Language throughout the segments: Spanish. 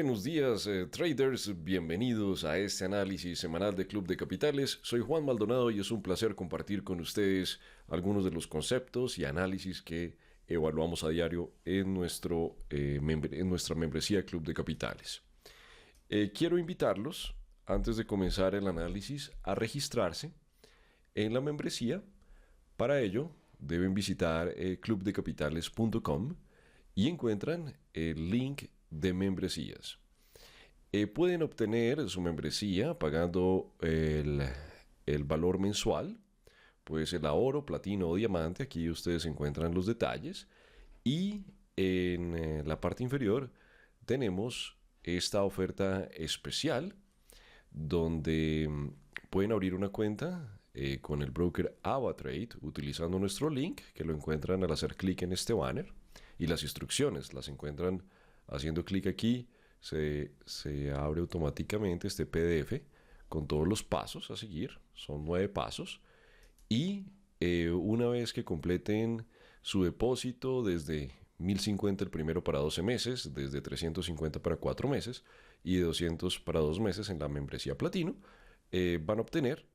buenos días, traders. Bienvenidos a este análisis semanal de Club de Capitales. Soy Juan Maldonado y es un placer compartir con ustedes algunos de los conceptos y análisis que evaluamos a diario en nuestra membresía Club de Capitales. Quiero invitarlos, antes de comenzar el análisis, a registrarse en la membresía. Para ello, deben visitar clubdecapitales.com y encuentran el link de membresías. Pueden obtener su membresía pagando el valor mensual, puede ser la oro, platino o diamante. Aquí ustedes encuentran los detalles y en la parte inferior tenemos esta oferta especial donde pueden abrir una cuenta con el broker AvaTrade utilizando nuestro link, que lo encuentran al hacer clic en este banner, y las instrucciones las encuentran haciendo clic aquí. Se abre automáticamente este PDF con todos los pasos a seguir. Son 9 pasos. Y una vez que completen su depósito desde 1050 el primero para 12 meses, desde 350 para 4 meses y de 200 para 2 meses en la membresía platino, van a obtener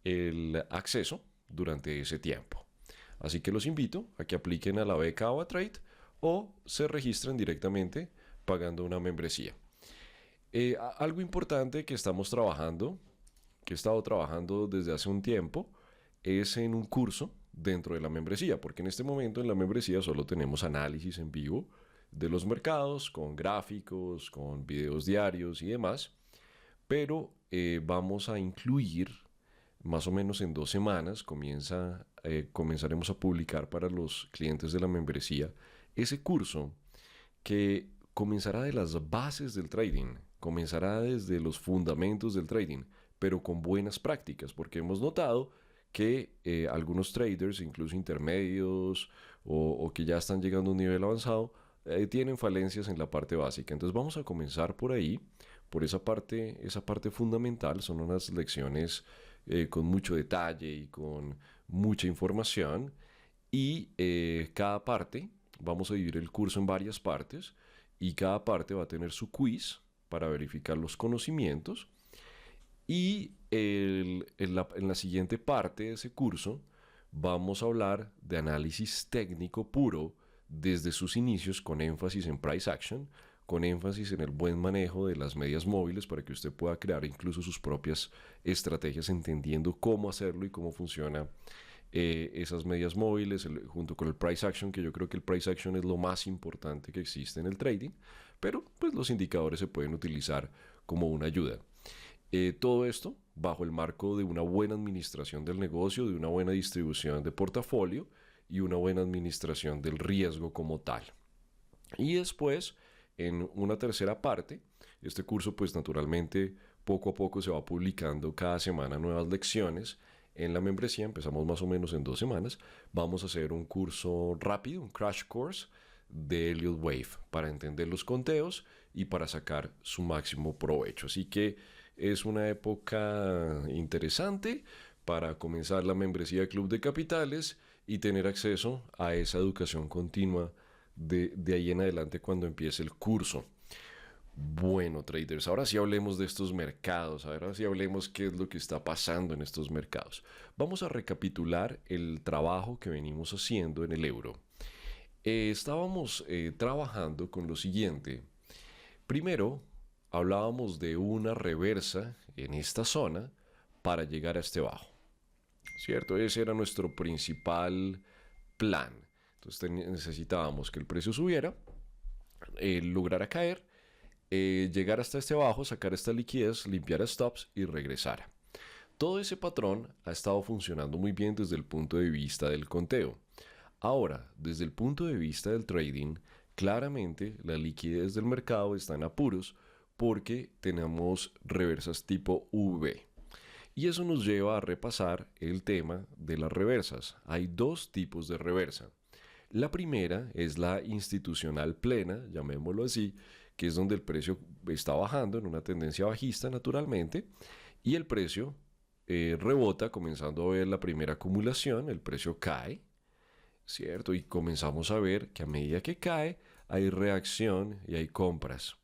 el acceso durante ese tiempo. Así que los invito a que apliquen a la beca AvaTrade o se registren directamente pagando una membresía. Algo importante que estamos trabajando, que he estado trabajando desde hace un tiempo, es en un curso dentro de la membresía, porque en este momento en la membresía solo tenemos análisis en vivo de los mercados, con gráficos, con videos diarios y demás, pero vamos a incluir más o menos en 2 semanas, comenzaremos a publicar para los clientes de la membresía ese curso que comenzará de las bases del trading, comenzará desde los fundamentos del trading, pero con buenas prácticas, porque hemos notado que algunos traders, incluso intermedios o que ya están llegando a un nivel avanzado, tienen falencias en la parte básica. Entonces vamos a comenzar por ahí, por esa parte fundamental. Son unas lecciones con mucho detalle y con mucha información, y cada parte, vamos a dividir el curso en varias partes, y cada parte va a tener su quiz para verificar los conocimientos. Y en la siguiente parte de ese curso vamos a hablar de análisis técnico puro desde sus inicios, con énfasis en price action, con énfasis en el buen manejo de las medias móviles para que usted pueda crear incluso sus propias estrategias entendiendo cómo hacerlo y cómo funciona esas medias móviles junto con el price action, que yo creo que el price action es lo más importante que existe en el trading, pero pues los indicadores se pueden utilizar como una ayuda. Todo esto bajo el marco de una buena administración del negocio, de una buena distribución de portafolio y una buena administración del riesgo como tal. Y después, en una tercera parte, este curso pues naturalmente poco a poco se va publicando cada semana nuevas lecciones. En la membresía empezamos más o menos en 2 semanas. Vamos a hacer un curso rápido, un crash course de Elliott Wave para entender los conteos y para sacar su máximo provecho. Así que es una época interesante para comenzar la membresía de Club de Capitales y tener acceso a esa educación continua de ahí en adelante cuando empiece el curso. Bueno, traders, ahora sí hablemos de estos mercados, ahora sí hablemos qué es lo que está pasando en estos mercados. Vamos a recapitular el trabajo que venimos haciendo en el euro. Estábamos trabajando con lo siguiente. Primero, hablábamos de una reversa en esta zona para llegar a este bajo, ¿cierto? Ese era nuestro principal plan. Entonces necesitábamos que el precio subiera, lograra caer, llegar hasta este bajo, sacar esta liquidez, limpiar stops y regresar. Todo ese patrón ha estado funcionando muy bien desde el punto de vista del conteo. Ahora, desde el punto de vista del trading, claramente la liquidez del mercado está en apuros porque tenemos reversas tipo V. Y eso nos lleva a repasar el tema de las reversas. Hay 2 tipos de reversa. La primera es la institucional plena, llamémoslo así, que es donde el precio está bajando en una tendencia bajista naturalmente, y el precio rebota, comenzando a ver la primera acumulación, el precio cae, ¿cierto? Y comenzamos a ver que a medida que cae hay reacción y hay compras.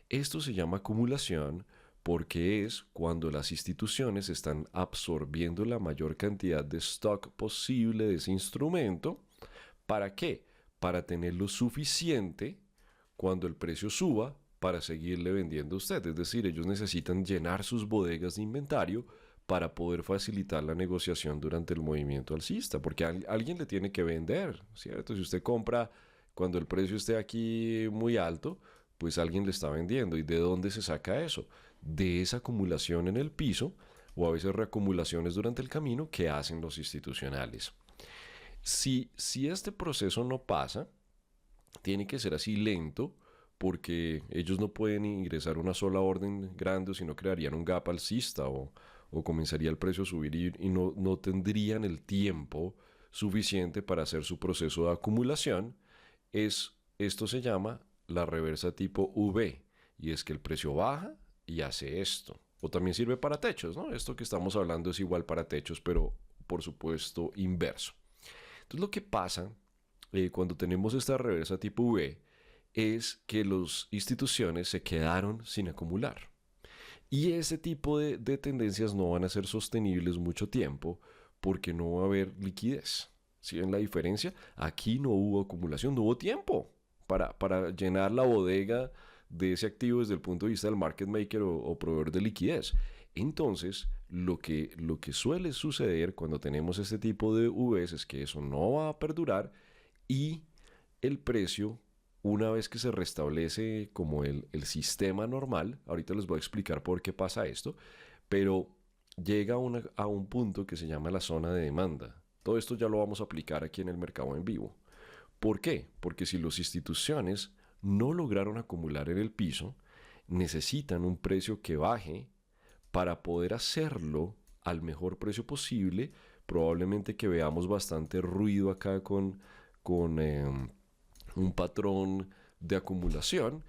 Esto se llama acumulación porque es cuando las instituciones están absorbiendo la mayor cantidad de stock posible de ese instrumento. ¿Para qué? Para tener lo suficiente cuando el precio suba para seguirle vendiendo a usted. Es decir, ellos necesitan llenar sus bodegas de inventario para poder facilitar la negociación durante el movimiento alcista, porque alguien le tiene que vender, ¿cierto? Si usted compra cuando el precio esté aquí muy alto, pues alguien le está vendiendo. ¿Y de dónde se saca eso? De esa acumulación en el piso o a veces reacumulaciones durante el camino que hacen los institucionales. Si este proceso no pasa, tiene que ser así lento porque ellos no pueden ingresar una sola orden grande, o si no crearían un gap alcista o comenzaría el precio a subir y no tendrían el tiempo suficiente para hacer su proceso de acumulación. Esto se llama la reversa tipo V y es que el precio baja y hace esto. O también sirve para techos, ¿no? Esto que estamos hablando es igual para techos, pero por supuesto inverso. Entonces lo que pasa cuando tenemos esta reversa tipo V es que las instituciones se quedaron sin acumular. Y ese tipo de tendencias no van a ser sostenibles mucho tiempo porque no va a haber liquidez. ¿Sí ven la diferencia? Aquí no hubo acumulación, no hubo tiempo para llenar la bodega de ese activo desde el punto de vista del market maker o proveedor de liquidez. Entonces, lo que suele suceder cuando tenemos este tipo de Vs es que eso no va a perdurar y el precio, una vez que se restablece como el sistema normal, ahorita les voy a explicar por qué pasa esto, pero llega a un punto que se llama la zona de demanda. Todo esto ya lo vamos a aplicar aquí en el mercado en vivo. ¿Por qué? Porque si las instituciones no lograron acumular en el piso, necesitan un precio que baje para poder hacerlo al mejor precio posible. Probablemente que veamos bastante ruido acá con un patrón de acumulación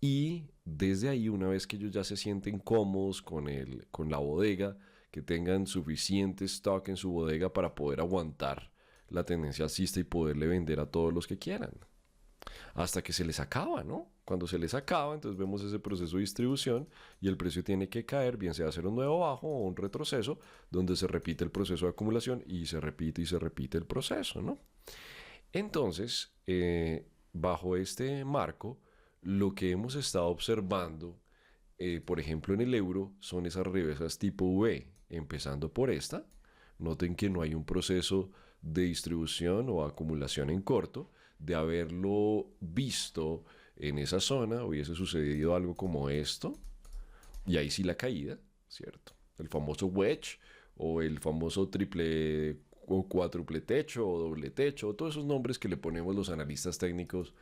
y desde ahí, una vez que ellos ya se sienten cómodos con la bodega, que tengan suficiente stock en su bodega para poder aguantar la tendencia alcista y poderle vender a todos los que quieran. Hasta que se les acaba, ¿no? Cuando se les acaba, entonces vemos ese proceso de distribución y el precio tiene que caer, bien sea hacer un nuevo bajo o un retroceso, donde se repite el proceso de acumulación y se repite el proceso, ¿no? Entonces, bajo este marco, lo que hemos estado observando, por ejemplo en el euro, son esas reversas tipo V, empezando por esta. Noten que no hay un proceso de distribución o acumulación en corto. De haberlo visto en esa zona, hubiese sucedido algo como esto, y ahí sí la caída, ¿cierto? El famoso wedge o el famoso triple o cuádruple techo o doble techo, todos esos nombres que le ponemos los analistas técnicos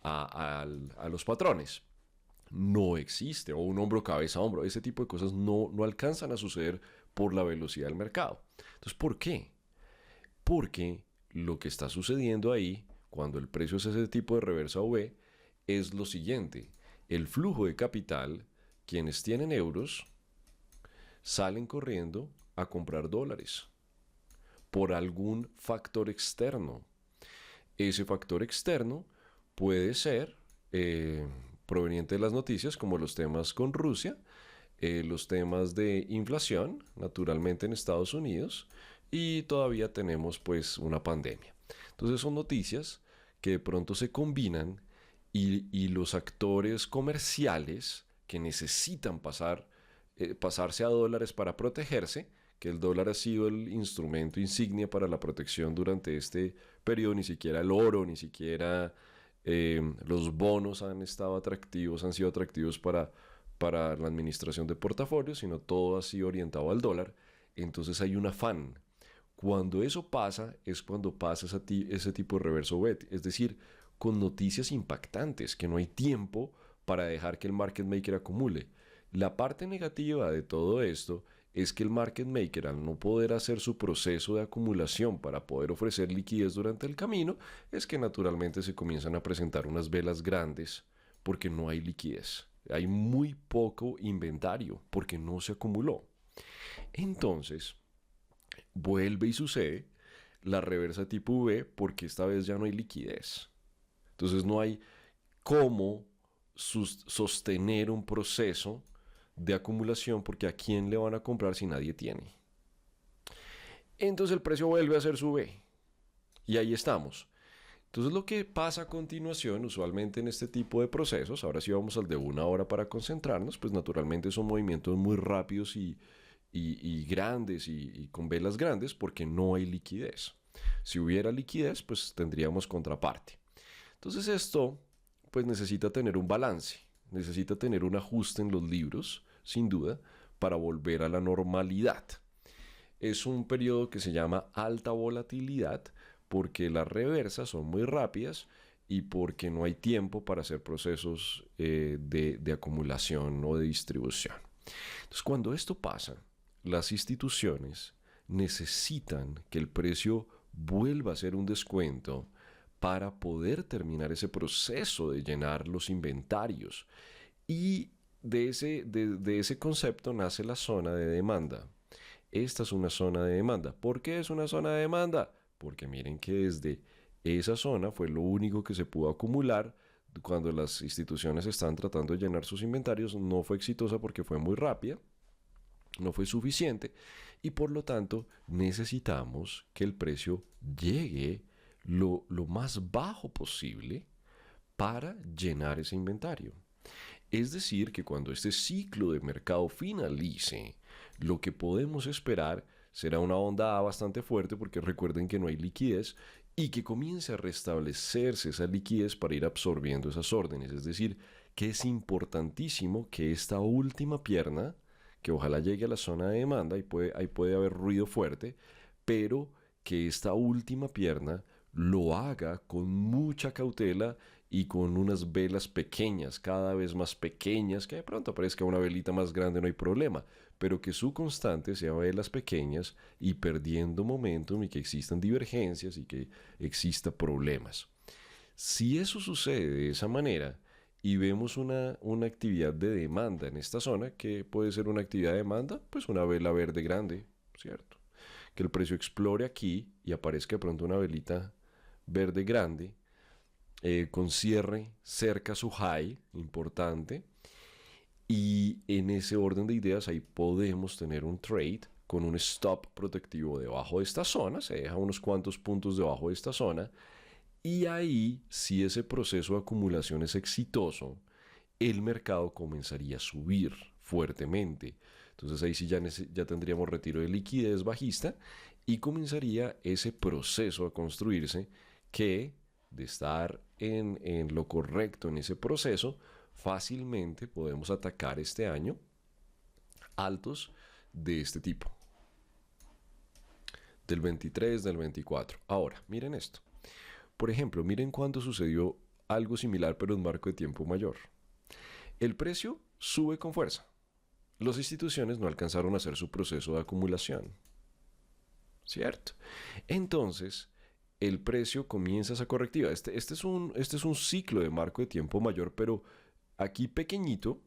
a los patrones. No existe, o un hombro, cabeza, hombro, ese tipo de cosas no alcanzan a suceder por la velocidad del mercado. Entonces, ¿por qué? Porque lo que está sucediendo ahí, cuando el precio es ese tipo de reversa V, es lo siguiente. El flujo de capital, quienes tienen euros, salen corriendo a comprar dólares por algún factor externo. Ese factor externo puede ser proveniente de las noticias, como los temas con Rusia, los temas de inflación, naturalmente en Estados Unidos, y todavía tenemos pues una pandemia. Entonces son noticias que de pronto se combinan y los actores comerciales que necesitan pasarse a dólares para protegerse, que el dólar ha sido el instrumento insignia para la protección durante este periodo, ni siquiera el oro, ni siquiera los bonos han sido atractivos para la administración de portafolios, sino todo ha sido orientado al dólar. Entonces hay un afán. Cuando eso pasa, es cuando pasa ese tipo de reverso bet, es decir, con noticias impactantes, que no hay tiempo para dejar que el market maker acumule. La parte negativa de todo esto es que el market maker, al no poder hacer su proceso de acumulación para poder ofrecer liquidez durante el camino, es que naturalmente se comienzan a presentar unas velas grandes porque no hay liquidez. Hay muy poco inventario porque no se acumuló. Entonces, vuelve y sucede la reversa tipo V porque esta vez ya no hay liquidez. Entonces no hay cómo sostener un proceso de acumulación, porque ¿a quién le van a comprar si nadie tiene? Entonces el precio vuelve a ser su B. Y ahí estamos. Entonces lo que pasa a continuación, usualmente en este tipo de procesos, ahora sí vamos al de una hora para concentrarnos, pues naturalmente son movimientos muy rápidos y grandes y con velas grandes porque no hay liquidez. Si hubiera liquidez, pues tendríamos contraparte. Entonces esto pues necesita tener un balance, necesita tener un ajuste en los libros, sin duda, para volver a la normalidad. Es un periodo que se llama alta volatilidad porque las reversas son muy rápidas y porque no hay tiempo para hacer procesos de acumulación o de distribución. Entonces, cuando esto pasa, las instituciones necesitan que el precio vuelva a ser un descuento para poder terminar ese proceso de llenar los inventarios. Y de ese concepto nace la zona de demanda. Esta es una zona de demanda. ¿Por qué es una zona de demanda? Porque miren que desde esa zona fue lo único que se pudo acumular cuando las instituciones están tratando de llenar sus inventarios. No fue exitosa porque fue muy rápida, no fue suficiente y por lo tanto necesitamos que el precio llegue lo más bajo posible para llenar ese inventario. Es decir, que cuando este ciclo de mercado finalice, lo que podemos esperar será una onda A bastante fuerte porque recuerden que no hay liquidez y que comience a restablecerse esa liquidez para ir absorbiendo esas órdenes. Es decir, que es importantísimo que esta última pierna, que ojalá llegue a la zona de demanda, ahí puede haber ruido fuerte, pero que esta última pierna lo haga con mucha cautela y con unas velas pequeñas, cada vez más pequeñas, que de pronto aparezca una velita más grande, no hay problema, pero que su constante sea velas pequeñas y perdiendo momentum y que existan divergencias y que exista problemas. Si eso sucede de esa manera y vemos una actividad de demanda en esta zona, que puede ser una actividad de demanda, pues una vela verde grande, ¿cierto? Que el precio explore aquí y aparezca de pronto una velita verde grande, con cierre cerca a su high, importante, y en ese orden de ideas ahí podemos tener un trade con un stop protectivo debajo de esta zona, se deja unos cuantos puntos debajo de esta zona, y ahí, si ese proceso de acumulación es exitoso, el mercado comenzaría a subir fuertemente. Entonces ahí sí ya tendríamos retiro de liquidez bajista y comenzaría ese proceso a construirse que de estar en lo correcto en ese proceso, fácilmente podemos atacar este año altos de este tipo. Del 23, del 24. Ahora, miren esto. Por ejemplo, miren cuándo sucedió algo similar pero en marco de tiempo mayor. El precio sube con fuerza. Las instituciones no alcanzaron a hacer su proceso de acumulación. ¿Cierto? Entonces, el precio comienza esa correctiva. Este es un ciclo de marco de tiempo mayor, pero aquí pequeñito,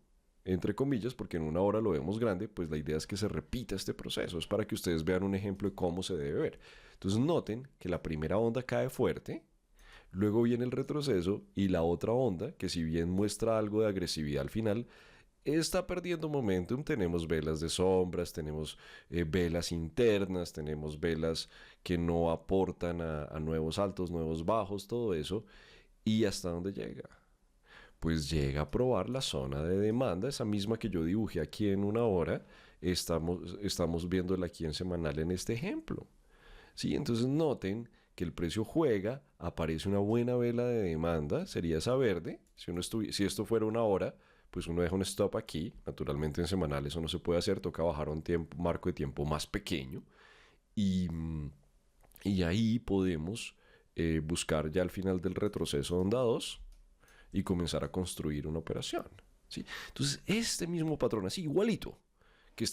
entre comillas, porque en una hora lo vemos grande, pues la idea es que se repita este proceso. Es para que ustedes vean un ejemplo de cómo se debe ver. Entonces noten que la primera onda cae fuerte, luego viene el retroceso y la otra onda, que si bien muestra algo de agresividad al final, está perdiendo momentum. Tenemos velas de sombras, tenemos velas internas, tenemos velas que no aportan a nuevos altos, nuevos bajos, todo eso. ¿Y hasta dónde llega? Pues llega a probar la zona de demanda, esa misma que yo dibujé aquí en una hora, estamos viéndola aquí en semanal en este ejemplo. ¿Sí? Entonces noten que el precio juega, aparece una buena vela de demanda, sería esa verde. Si esto fuera una hora, pues uno deja un stop aquí. Naturalmente en semanal eso no se puede hacer, toca bajar a un marco de tiempo más pequeño. Y ahí podemos buscar ya al final del retroceso onda 2 y comenzar a construir una operación. ¿Sí? Entonces este mismo patrón, así igualito, que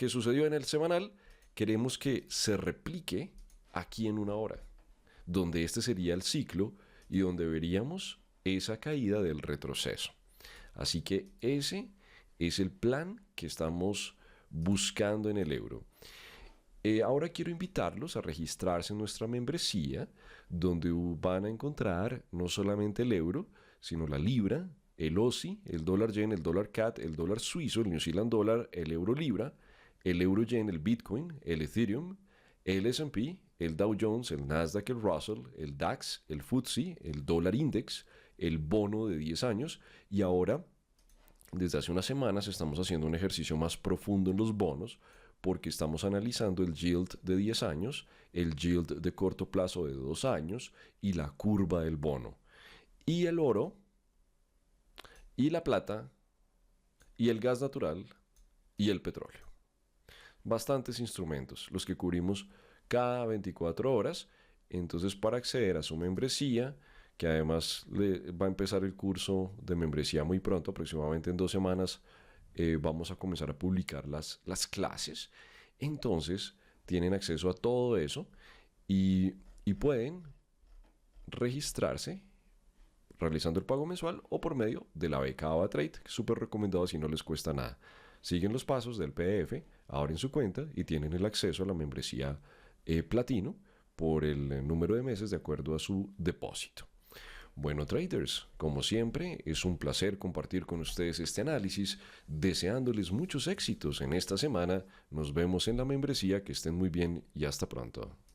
sucedió en el semanal, queremos que se replique aquí en una hora, donde este sería el ciclo y donde veríamos esa caída del retroceso. Así que ese es el plan que estamos buscando en el euro. Ahora quiero invitarlos a registrarse en nuestra membresía, donde van a encontrar no solamente el euro, sino la libra, el Aussie, el dólar yen, el dólar CAD, el dólar suizo, el New Zealand dólar, el euro libra, el euro yen, el Bitcoin, el Ethereum, el S&P, el Dow Jones, el Nasdaq, el Russell, el DAX, el FTSE, el dólar index, el bono de 10 años y ahora, desde hace unas semanas, estamos haciendo un ejercicio más profundo en los bonos porque estamos analizando el yield de 10 años, el yield de corto plazo de 2 años y la curva del bono. Y el oro, y la plata, y el gas natural, y el petróleo. Bastantes instrumentos, los que cubrimos cada 24 horas. Entonces, para acceder a su membresía, que además va a empezar el curso de membresía muy pronto, aproximadamente en 2 semanas, vamos a comenzar a publicar las clases. Entonces, tienen acceso a todo eso y pueden registrarse realizando el pago mensual o por medio de la beca AvaTrade, que es súper recomendado si no les cuesta nada. Siguen los pasos del PDF, abren su cuenta y tienen el acceso a la membresía platino por el número de meses de acuerdo a su depósito. Bueno, traders, como siempre, es un placer compartir con ustedes este análisis, deseándoles muchos éxitos en esta semana. Nos vemos en la membresía, que estén muy bien y hasta pronto.